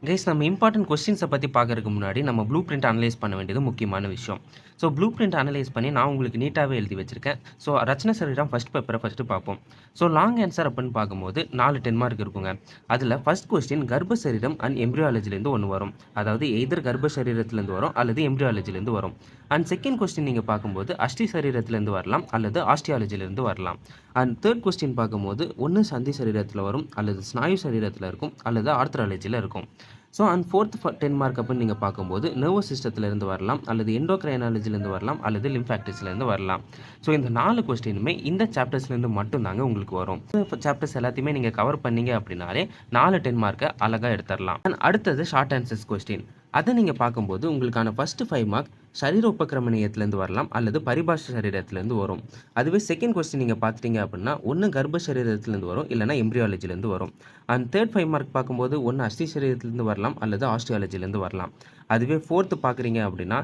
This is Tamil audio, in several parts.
கைஸ் நம்ம இம்பார்ட்டன்ட் கொஸ்டின்ஸை பற்றி பார்க்கறதுக்கு முன்னாடி நம்ம ப்ளூ பிரிண்ட் அனலைஸ் பண்ண வேண்டியது முக்கியமான விஷயம். ஸோ ப்ளூ பிரிண்ட் அனலைஸ் பண்ணி நான் உங்களுக்கு நீட்டாகவே எழுதி வச்சிருக்கேன். ஸோ ரச்சனை சரீரம் ஃபஸ்ட் பேப்பரை ஃபஸ்ட்டு பார்ப்போம். ஸோ லாங் ஆன்சர் அப்படின்னு பார்க்கும்போது 4 10 மார்க் இருக்குங்க. அதில் ஃபஸ்ட் கொஸ்டின் கர்ப்ப சரீரம் அண்ட் எம்ப்ரியாலஜிலேருந்து ஒன்று வரும். அதாவது எய்தர் கர்ப்ப சரீரத்துலேருந்து வரும் அல்லது எம்ப்ரியாலஜிலேருந்து வரும். அண்ட் செகண்ட் கொஸ்டின் நீங்கள் பார்க்கும்போது அஷ்டி சரீரத்துலேருந்து வரலாம் அல்லது ஆஸ்டியாலஜிலேருந்து வரலாம். அண்ட் தேர்ட் கொஸ்டின் பார்க்கும்போது ஒன்று சந்தி சரீரத்தில் வரும் அல்லது ஸ்நாயு சரீரத்தில் இருக்கும் அல்லது ஆர்த்ராலஜியில் இருக்கும். ஸோ அண்ட் ஃபோர்த் 10 மார்க் அப்படின்னு நீங்கள் பார்க்கும்போது நர்வஸ் சிஸ்டத்துலேருந்து வரலாம் அல்லது எண்டோக்ரைனாலஜிலேருந்து வரலாம் அல்லது லிம்ஃபாக்டிஸ்லேருந்து வரலாம். ஸோ இந்த 4 கொஸ்டினுமே இந்த சாப்டர்ஸ்லேருந்து மட்டும்தாங்க உங்களுக்கு வரும். சாப்டர்ஸ் எல்லாத்தையுமே நீங்கள் கவர் பண்ணீங்க அப்படின்னாலே 4 10 மார்க்கை அழகாக எடுத்துடலாம். அண்ட் அடுத்தது ஷார்ட் ஆன்சர்ஸ் கொஸ்டின். அதை நீங்கள் பார்க்கும்போது உங்களுக்கான ஃபஸ்ட்டு 5 மார்க் சரீர உபக்கிரமணியத்திலேருந்து வரலாம் அல்லது பரிபாஷ சரீரத்திலேருந்து வரும். அதுவே செகண்ட் கொஸ்டின் நீங்கள் பார்த்துட்டீங்க அப்படின்னா ஒன்று கர்ப்ப சரீரத்திலேருந்து வரும் இல்லைனா எம்ப்ரியாலஜிலேருந்து வரும். அண்ட் தேர்ட் 5 மார்க் பார்க்கும்போது ஒன்று அஸ்தி சரீரத்திலேருந்து வரலாம் அல்லது ஆஸ்டியாலஜிலேருந்து வரலாம். அதுவே ஃபோர்த்து பார்க்குறீங்க அப்படின்னா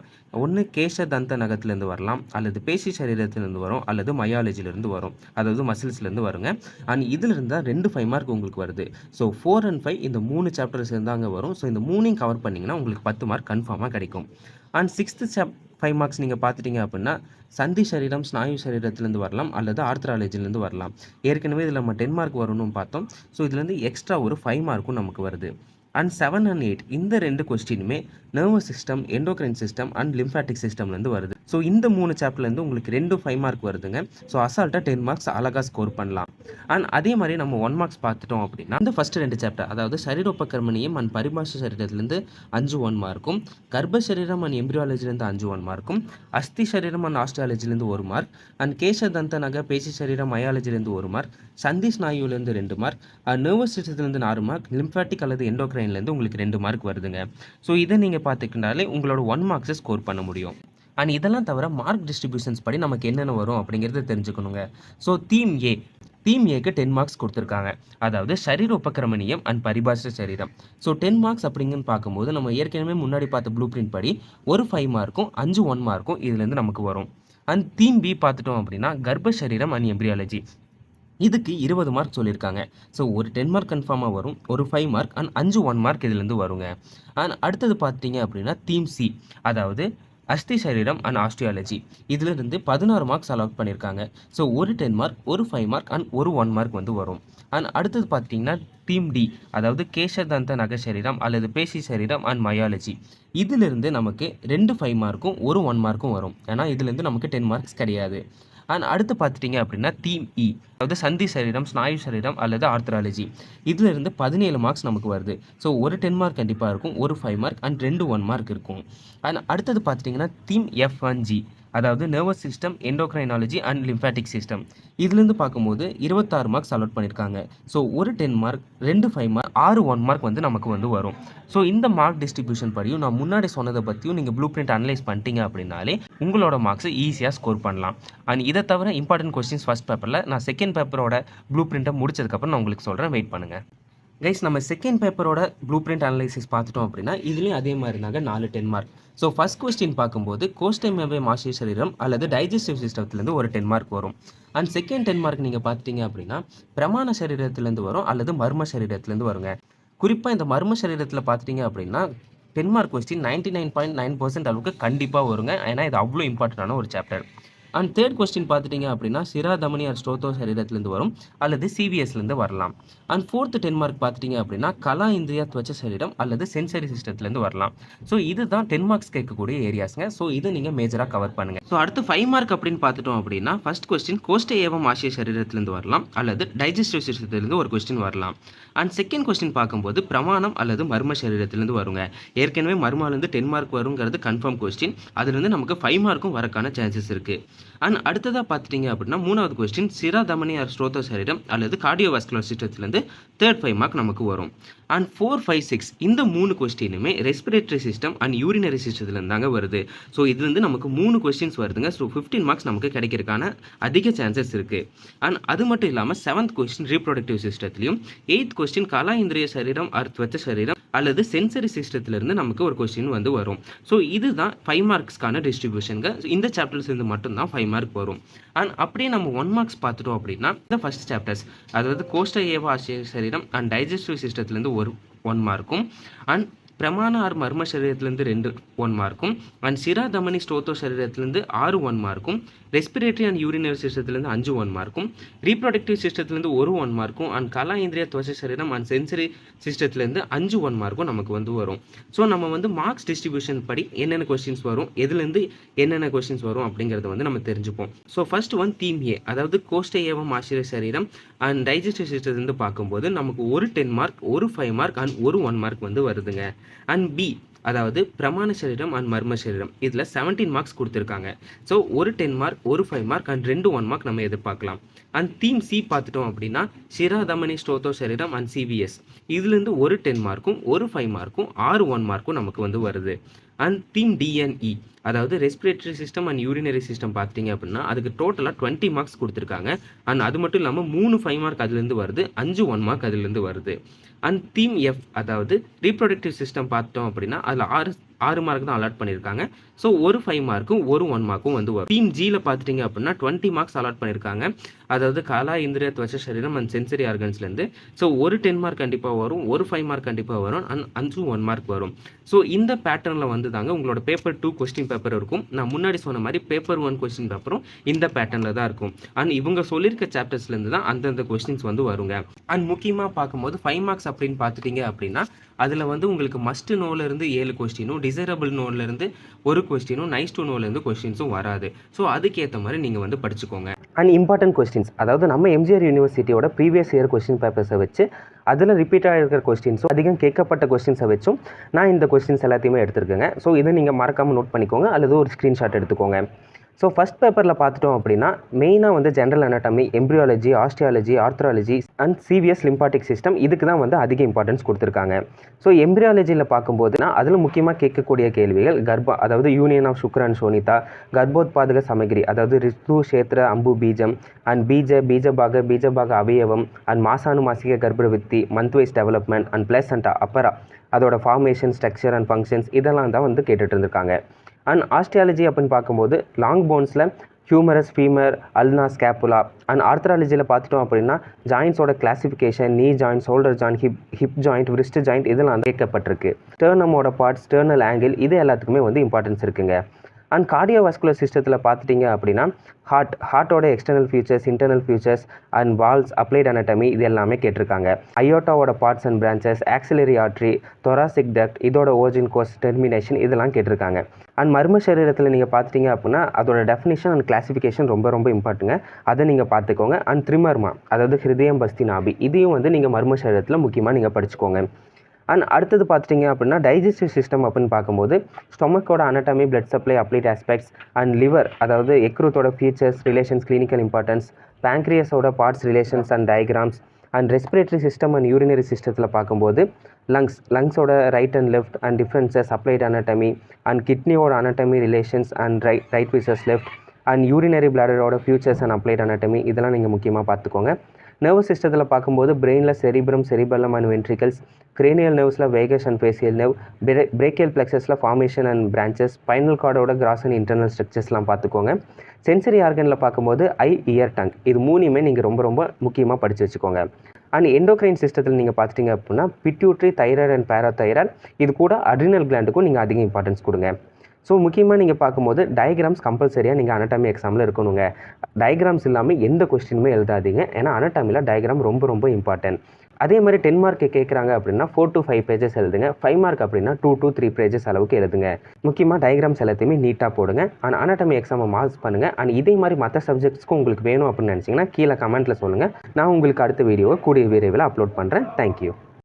ஒன்று கேஷ தந்த நகத்துலேருந்து வரலாம் அல்லது பேசி சரீரத்திலேருந்து வரும் அல்லது மயாலஜிலேருந்து வரும், அதாவது மசில்ஸ்லேருந்து வருங்க. அண்ட் இதிலிருந்து தான் 2 5 மார்க் உங்களுக்கு வருது. ஸோ 4 and 5 இந்த 3 சாப்டர்ஸ் இருந்தாங்க வரும். ஸோ இந்த 3 கவர் பண்ணிங்கன்னா உங்களுக்கு 10 மார்க் கன்ஃபார்மாக கிடைக்கும். அண்ட் 6th 5 மார்க்ஸ் நீங்கள் பார்த்துட்டீங்க அப்படின்னா சந்தி சரீரம் ஸ்நாயு சரீரத்திலேருந்து வரலாம் அல்லது ஆர்த்ராலஜிலேருந்து வரலாம். ஏற்கனவே இதில் நம்ம 10 மார்க் வரணும்னு பார்த்தோம். ஸோ இதுலேருந்து எக்ஸ்ட்ரா ஒரு 5 மார்க்கும் நமக்கு வருது. அண்ட் 7 and 8 இந்த 2 கொஸ்டினுமே nervous system, endocrine system and lymphatic சிஸ்டம்லேருந்து வருது. ஸோ இந்த 3 சாப்டர்லேருந்து உங்களுக்கு 2 5 மார்க் வருதுங்க. ஸோ அசால்ட்டாக 10 மார்க்ஸ் அழகாக ஸ்கோர் பண்ணலாம். அண்ட் அதே மாதிரி நம்ம 1 மார்க்ஸ் பார்த்துட்டோம் அப்படின்னா இந்த ஃபஸ்ட்டு 2 சாப்டர், அதாவது சரீரோபகர்மணியம் அண்ட் பரிபாஷ சரீரத்திலேருந்து 5 1 மார்க்கும், கர்ப்ப சரீரம் அண்ட் எம்ப்ரியாலஜிலேருந்து 5 1 மார்க்கும், அஸ்தி சரீரம் அண்ட் ஆஸ்ட்ராலஜிலேருந்து 1 மார்க், அண்ட் கேஷ தந்த நக பேசி சரீரம் மயாலஜிலேருந்து 1 மார்க், சந்தி ஸ்நாயுலேருந்து 2 மார்க், நர்வஸ் சிஸ்டத்துலேருந்து 4 மார்க், லிம்ஃபாட்டிக் அல்லது எண்டோக்ரைன்லேருந்து உங்களுக்கு 2 மார்க் வருதுங்க. ஸோ இதை நீங்கள் பார்த்துக்கிட்டாலே உங்களோட 1 மார்க்ஸை ஸ்கோர் பண்ண முடியும். அண்ட் இதெல்லாம் தவிர மார்க் டிஸ்ட்ரிபியூஷன்ஸ் படி நமக்கு என்னென்ன வரும் அப்படிங்கிறத தெரிஞ்சுக்கணுங்க. ஸோ தீம் ஏக்கு 10 மார்க்ஸ் கொடுத்துருக்காங்க. அதாவது சரீர உபக்கிரமணியம் அண்ட் பரிபாஷ சரீரம். ஸோ 10 மார்க்ஸ் அப்படிங்கன்னு பார்க்கும்போது நம்ம ஏற்கனவே முன்னாடி பார்த்த ப்ளூ பிரிண்ட் படி ஒரு 5 மார்க்கும் 5 1 மார்க்கும் இதுலேருந்து நமக்கு வரும். அண்ட் தீம் பி பார்த்துட்டோம் அப்படின்னா கர்ப்ப சரீரம் அண்ட் எம்ப்ரியாலஜி. இதுக்கு 20 மார்க் சொல்லியிருக்காங்க. ஸோ ஒரு 10 மார்க் கன்ஃபார்மாக வரும், ஒரு 5 மார்க் அண்ட் 5 1 மார்க் இதுலேருந்து வருங்க. அண்ட் அடுத்தது பார்த்தீங்க அப்படின்னா தீம் சி, அதாவது அஸ்தி சரீரம் அண்ட் ஆஸ்டியாலஜி. இதிலிருந்து 16 மார்க்ஸ் அலாட் பண்ணியிருக்காங்க. ஸோ ஒரு 10 மார்க், ஒரு 5 மார்க் அண்ட் ஒரு 1 மார்க் வந்து வரும். அண்ட் அடுத்தது பார்த்தீங்கன்னா தீம் டி, அதாவது கேஷதந்த நக சரீரம் அல்லது பேசி சரீரம் அண்ட் மயாலஜி. இதிலிருந்து நமக்கு 2 5 மார்க்கும் ஒரு 1 மார்க்கும் வரும். ஏன்னா இதுலேருந்து நமக்கு 10 மார்க்ஸ் கிடையாது. அண்ட் அடுத்து பார்த்துட்டிங்க அப்படின்னா தீம் இ, அதாவது சந்தி சரீரம் ஸ்நாயு சரீரம் அல்லது ஆர்த்ராலஜி. இதிலிருந்து 17 மார்க்ஸ் நமக்கு வருது. ஸோ ஒரு 10 மார்க் கண்டிப்பாக இருக்கும், ஒரு 5 மார்க் அண்ட் 2 1 மார்க் இருக்கும். அண்ட் அடுத்தது பார்த்துட்டிங்கன்னா தீம் எஃப் அண்ட் ஜி, அதாவது nervous system, endocrinology and lymphatic system. இதுலேருந்து பார்க்கும்போது 26 மார்க்ஸ் அலாட் பண்ணியிருக்காங்க. ஸோ ஒரு 10 மார்க், 2 5 மார்க், 6 1 மார்க் வந்து நமக்கு வந்து வரும். ஸோ இந்த மார்க் டிஸ்ட்ரிபியூஷன் படியும் நான் முன்னாடி சொன்னதை பற்றியும் நீங்கள் ப்ளூ பிரிண்ட் அனலைஸ் பண்ணிட்டீங்க அப்படின்னாலே உங்களோட மார்க்ஸை ஈஸியாக ஸ்கோர் பண்ணலாம். அண்ட் இதை தவிர இம்பார்ட்டன்ட் கொஸ்டின்ஸ் ஃபஸ்ட் பேப்பரில் நான் செகண்ட் பேப்பரோட ப்ளூ பிரிண்ட்டை முடிச்சதுக்கப்புறம் நான் உங்களுக்கு சொல்கிறேன், வெயிட் பண்ணுங்கள். கைஸ் நம்ம செகண்ட் பேப்பரோட ப்ளூ பிரிண்ட் அனலைசிஸ் பார்த்துட்டோம் அப்படின்னா இதுலேயும் அதே மாதிரினாங்க 4 10 மார்க். ஸோ ஃபஸ்ட் கொஸ்டின் பார்க்கும்போது கோஸ்டமேவே மாசிய சரீரம் அல்லது டைஜஸ்டிவ் சிஸ்டத்துலேருந்து ஒரு 10 மார்க் வரும். அண்ட் செகண்ட் 10 மார்க் நீங்கள் பார்த்துட்டீங்க அப்படின்னா பிரமாண சரீரத்துலேருந்து வரும் அல்லது மர்ம சரீரத்துலேருந்து வருங்க. குறிப்பாக இந்த மர்ம சரீரத்தில் பார்த்துட்டிங்க அப்படின்னா 10 மார்க் கொஸ்டின் 99.9% அளவுக்கு கண்டிப்பாக வருங்க. ஏன்னா இது அவ்வளோ இம்பார்ட்டண்டான ஒரு சாப்டர். அண்ட் தேர்ட் கொஸ்டின் பார்த்துட்டிங்க அப்படின்னா சிரா தமனி ஆர் ஸ்டோத்தோ சரீரத்துலேருந்து வரும் அல்லது சிவிஎஸ்லேருந்து வரலாம். அண்ட் ஃபோர்த்து 10 மார்க் பார்த்துட்டிங்க அப்படின்னா கலா இந்திரியா துவச்ச சரீரம் அல்லது சென்சரி சிஸ்டத்துலேருந்து வரலாம். ஸோ இதுதான் 10 மார்க்ஸ் கேட்கக்கூடிய ஏரியாஸுங்க. ஸோ இதை நீங்கள் மேஜராக கவர் பண்ணுங்கள். ஸோ அடுத்து 5 மார்க் அப்படின்னு பார்த்துட்டோம் அப்படின்னா ஃபர்ஸ்ட் கொஸ்டின் கோஷ்ட ஏவம் ஆசிய சரீரத்துலேருந்து வரலாம் அல்லது டைஜஸ்டிவ் சிஸ்டத்துலேருந்து ஒரு கொஸ்டின் வரலாம். அண்ட் செகண்ட் கொஸ்டின் பார்க்கும்போது பிரமாணம் அல்லது மர்ம சரீரத்துலேருந்து வருங்க. ஏற்கனவே மர்மாலேருந்து 10 மார்க் வருங்கிறது கன்ஃபார்ம் கொஸ்டின். அதுலேருந்து நமக்கு 5 மார்க்கும் வரக்கான சான்சஸ் இருக்குது. அண்ட் அடுத்ததாக பார்த்துட்டிங்க அப்படின்னா மூணாவது கொஸ்டின் சிரா தமனி ஆர் ஸ்ரோதோ சரீரம் அல்லது கார்டியோவாஸ்குலர் சிஸ்டத்துலேருந்து தேர்ட் 5 மார்க் நமக்கு வரும். அண்ட் 4 5 6 இந்த 3 கொஸ்டினுமே ரெஸ்பிரேட்டரி சிஸ்டம் அண்ட் யூரினரி சிஸ்டத்துலேருந்து தாங்க வருது. ஸோ இதுலேருந்து நமக்கு 3 கொஸ்டின்ஸ் வருதுங்க. ஸோ 15 மார்க்ஸ் நமக்கு கிடைக்கிறதுக்கான அதிக சான்சஸ் இருக்குது. அண்ட் அது மட்டும் இல்லாமல் 7th கொஸ்டின் ரீப்ரொடக்டிவ் சிஸ்டத்துலையும், 8th கொஸ்டின் கலா இந்திரிய சரீரம் அர்த்வச்ச சரீரம் அல்லது சென்சரி சிஸ்டத்திலிருந்து நமக்கு ஒரு கொஸ்டின் வந்து வரும். ஸோ இதுதான் 5 மார்க்ஸ்க்கான டிஸ்ட்ரிபியூஷனுங்க. இந்த சாப்டர்ஸ்லேருந்து மட்டும்தான் 5 மார்க் வரும். அண்ட் அப்படியே நம்ம 1 மார்க்ஸ் பார்த்துட்டோம் அப்படின்னா இந்த ஃபர்ஸ்ட் சாப்டர்ஸ், அதாவது கோஷ்ட ஏவ ஆசிய சரீரம் அண்ட் டைஜஸ்டிவ் சிஸ்டத்துலேருந்து ஒரு 1 மார்க்கும் அண்ட் பிரமாண ஆர் மர்ம சரீரத்திலேருந்து 2 1 மார்க்கும் அண்ட் சிரா தமனி ஸ்டோத்தோ சரீரத்திலேருந்து 6 1 மார்க்கும் ரெஸ்பிரேட்டரி அண்ட் யூரினரி சிஸ்டத்துலேருந்து 5 1 மார்க்கும் ரீப்ரொடக்டிவ் சிஸ்டத்துலேருந்து 1 மார்க்கும் அண்ட் கலா இந்திரிய துவச சரீரம் அண்ட் சென்சரி சிஸ்டத்துலேருந்து 5 1 மார்க்கும் நமக்கு வந்து வரும். ஸோ நம்ம வந்து மார்க்ஸ் டிஸ்ட்ரிபியூஷன் படி என்னென்ன கொஸ்டின்ஸ் வரும், எதுலேருந்து என்னென்ன கொஸ்டின்ஸ் வரும் அப்படிங்கிறத வந்து நம்ம தெரிஞ்சுப்போம். ஸோ ஃபர்ஸ்ட் ஒன் தீம் ஏ, அதாவது கோஷ்ட ஏவம் ஆசிரிய சரீரம் அண்ட் டைஜஸ்டிவ் சிஸ்டத்துலேருந்து பார்க்கும்போது நமக்கு ஒரு 10 மார்க், ஒரு 5 மார்க் அண்ட் ஒரு 1 மார்க் வந்து வருதுங்க. அண்ட் பி, அதாவது பிரமாண சரீரம் அண்ட் மர்ம சரீரம், இதில் 17 மார்க்ஸ் கொடுத்துருக்காங்க. ஸோ ஒரு 10 மார்க், ஒரு 5 மார்க் அண்ட் 2 1 மார்க் நம்ம எதிர்பார்க்கலாம். அண்ட் தீம் சி பார்த்துட்டோம் அப்படின்னா சிரா தமனி ஸ்டோத்தோ சரீரம் அண்ட் சிவிஎஸ், இதுலேருந்து ஒரு 10 மார்க்கும் ஒரு 5 மார்க்கும் 6 1 மார்க்கும் நமக்கு வந்து வருது. அண்ட் தீம் டிஎன்இ, அதாவது respiratory system and urinary system பார்த்தீங்க அப்படின்னா அதுக்கு டோட்டலாக 20 மார்க்ஸ் கொடுத்துருக்காங்க. அண்ட் அது மட்டும் இல்லாமல் 3 5 மார்க் அதுலேருந்து வருது, 5 1 மார்க் அதுலேருந்து வருது. அண்ட் தீம் எஃப், அதாவது ரீப்ரொடக்டிவ் சிஸ்டம் பார்த்தோம் அப்படின்னா அதில் 6 மார்க் தான் அலாட் பண்ணியிருக்காங்க. ஸோ ஒரு 5 மார்க்கும் ஒரு 1 மார்க்கும் வந்து வரும். தீம் ஜியில் பார்த்துட்டிங்க அப்படின்னா 20 மார்க்ஸ் அலாட் பண்ணியிருக்காங்க, அதாவது கலா இந்திரிய துவச சரீரம் அண்ட் சென்சரி ஆர்கன்ஸ்லேருந்து. ஸோ ஒரு 10 மார்க் கண்டிப்பாக வரும், ஒரு 5 மார்க் கண்டிப்பாக வரும் அண்ட் 5 1 மார்க் வரும். ஸோ இந்த பேட்டர்னில் வந்து தாங்க உங்களோட பேப்பர் 2 கொஸ்டின் பேப்பர் இருக்கும். நான் முன்னாடி சொன்ன மாதிரி பேப்பர் 1 கொஸ்டின் பேப்பரும் இந்த பேட்டர்னில் தான் இருக்கும். அண்ட் இவங்க சொல்லியிருக்க சாப்டர்ஸ்லேருந்து தான் அந்தந்த கொஸ்டின்ஸ் வந்து வருங்க. அண்ட் முக்கியமாக பார்க்கும்போது 5 மார்க்ஸ் அப்படின்னு பார்த்துட்டிங்க அப்படின்னா அதில் வந்து உங்களுக்கு மஸ்ட் நோலேருந்து 7 கொஸ்டினும், டிசைரபிள் நோலேருந்து ஒரு கொஸ்டினும், நைஸ் டு நோலேருந்து கொஸ்டின்ஸும் வராது. ஸோ அதுக்கேற்ற மாதிரி நீங்கள் வந்து படிச்சுக்கோங்க. அண்ட் இம்பார்ட்டன்ட் கொஸ்டின்ஸ், அதாவது நம்ம எம்ஜிஆர் யூனிவர்சிட்டியோட ப்ரீவியஸ் இயர் கொஸ்டின் பேப்பர்ஸை வச்சு அதில் ரிப்பீட்டாக இருக்கிற கொஸ்டின்ஸும் அதிகம் கேட்கப்பட்ட கொஸ்டின்ஸை வச்சும் நான் இந்த கொஸ்டின்ஸ் எல்லாத்தையுமே எடுத்துருக்கேங்க. ஸோ இதை நீங்கள் மறக்காமல் நோட் பண்ணிக்கோங்க அல்லது ஒரு ஸ்க்ரீன்ஷாட் எடுத்துக்கோங்க. ஸோ ஃபஸ்ட் பேப்பரில் பார்த்துட்டோம் அப்படின்னா மெயினாக வந்து general anatomy, embryology, osteology, arthrology and CVS lymphatic system, இதுக்கு தான் வந்து அதிக இம்பார்ட்டன்ஸ் கொடுத்துருக்காங்க. ஸோ எம்ப்ரியாலஜியில் பார்க்கும்போதுனா அதில் முக்கியமாக கேட்கக்கூடிய கேள்விகள் அதாவது யூனியன் ஆஃப் சுக்ர அண்ட் சோனிதா, கர்ப்போத்பாதக சமகிரி, அதாவது ரித்து க்ஷேத்ர அம்பு பீஜம் அண்ட் பீஜபாக அவயவம் அண்ட் மாசானுமாசிக கர்ப்பவித்தி, month wise development and placenta அப்பரா, அதோட ஃபார்மேஷன், ஸ்ட்ரக்சர் அண்ட் ஃபங்க்ஷன்ஸ், இதெல்லாம் தான் வந்து கேட்டுட்டு இருந்திருக்காங்க. அண்ட் ஆஸ்டியாலஜி அப்படின்னு பார்க்கும்போது லாங் போன்ஸில் humerus, femur, ulna, scapula. And ஆர்த்ராலஜியில் பார்த்துட்டோம் அப்படின்னா ஜாயின்ஸோட classification, knee joint, shoulder joint, hip joint, wrist joint, இதெல்லாம் கேட்கப்பட்டிருக்கு. ஸ்டர்னமோட பார்ட்ஸ், ஸ்டர்னல் ஆங்கிள், இது எல்லாத்துக்குமே வந்து இம்பார்ட்டன்ஸ் இருக்குங்க. அண்ட் கார்டியோவாஸ்குலர் சிஸ்டத்தில் பார்த்துட்டிங்க அப்படின்னா ஹார்ட்டோட external features, internal features and valves, applied anatomy, இது எல்லாமே கேட்டிருக்காங்க. அயோட்டாவோட parts and branches, axillary artery, thoracic duct, இதோட ஓர்ஜின், கோர்ஸ், டெர்மினேஷன், இதெல்லாம் கேட்டிருக்காங்க. அண்ட் மர்ம சரீரத்தில் நீங்கள் பார்த்துட்டிங்க அப்படின்னா அதோட டெஃபினிஷன் அண்ட் கிளாசிஃபிகேஷன் ரொம்ப ரொம்ப இம்பார்ட்டுங்க, அதை நீங்கள் பார்த்துக்கோங்க. அண்ட் த்ரிமர்மா, அதாவது ஹிருதயம், பஸ்தி, நாபி, இதையும் வந்து நீங்கள் மர்ம சரீரத்தில் முக்கியமாக நீங்கள் படிச்சுக்கோங்க. அண்ட் அடுத்தது பார்த்துட்டிங்க அப்படின்னா டைஜஸ்டிவ் சிஸ்டம் அப்படின்னு பார்க்கும்போது ஸ்டொமக்கோட anatomy, blood supply, applied aspects and liver, அதாவது எக்ரூத்தோட ஃபீச்சர்ஸ், ரிலேஷன்ஸ், கிளினிக்கல் இம்பார்ட்டன்ஸ், பேங்க்ரியஸோட parts, relations and diagrams. And respiratory system and urinary சிஸ்டத்தில் பார்க்கும்போது லங்ஸோட right and left and differences, applied anatomy and கிட்னியோட anatomy, relations and right versus left and urinary பிளாடரோட ஃபியூச்சர்ஸ் அண்ட் அப்ளைட் அனாட்டமி, இதெல்லாம் நீங்கள் முக்கியமாக பார்த்துக்கோங்க. நர்வஸ் சிஸ்டத்தில் பார்க்கும்போது பிரெயினில் cerebrum, cerebellum and ventricles, cranial நர்வ்ஸில் vagus and facial nerve, brachial பிளெக்ஸஸில் ஃபார்மேஷன் அண்ட் பிரான்ச்சஸ், ஸ்பைனல் கார்டோட கிராஸ் அண்ட் இன்டர்னல் ஸ்ட்ரக்சர்ஸ்லாம் பார்த்துக்கோங்க. சென்சரி ஆர்கனில் பார்க்கும்போது ஐ, இயர், டங், இது மூணுமே நீங்கள் ரொம்ப ரொம்ப முக்கியமாக படித்து வச்சுக்கோங்க. அண்ட் எண்டோக்ரைன் சிஸ்டத்தில் நீங்கள் பார்த்துட்டிங்க அப்படின்னா பிட்யூட்ரி, தைராய்டு அண்ட் பேராதைராய்டு, இது கூட அட்ரினல் கிளாண்டுக்கும் நீங்கள் அதிக இம்பார்ட்டன்ஸ் கொடுங்க. ஸோ முக்கியமாக நீங்கள் பார்க்கும்போது டயக்ராம்ஸ் கம்பல்சரியாக நீங்கள் அனாட்டமி எக்ஸாமில் இருக்கணுங்க. டயக்ராம்ஸ் இல்லாமல் எந்த கொஸ்டினுமே எழுதாதீங்க, ஏன்னா அனாட்டமியில் டயக்ராம் ரொம்ப ரொம்ப இம்பார்ட்டன்ட். அதே மாதிரி 10 மார்க் கேட்குறாங்க அப்படின்னா 4 to 5 பேஜஸ் எழுதுங்க. 5 மார்க் அப்படின்னா 2 to 3 பேஜஸ் அளவுக்கு எழுதுங்க. முக்கியமாக டயக்ராம்ஸ் எல்லாத்தையுமே நீட்டாக போடுங்க. அண்ட் அனாட்டமி எக்ஸாமை மார்க்ஸ் பண்ணுங்கள். அண்ட் இதே மாதிரி மற்ற சப்ஜெக்ட்ஸ்க்கும் உங்களுக்கு வேணும் அப்படின்னு நினச்சிங்கன்னா கீழே கமெண்ட்டில் சொல்லுங்கள். நான் உங்களுக்கு அடுத்த வீடியோவை கூடிய விரைவில் அப்லோட் பண்ணுறேன். தேங்க்யூ.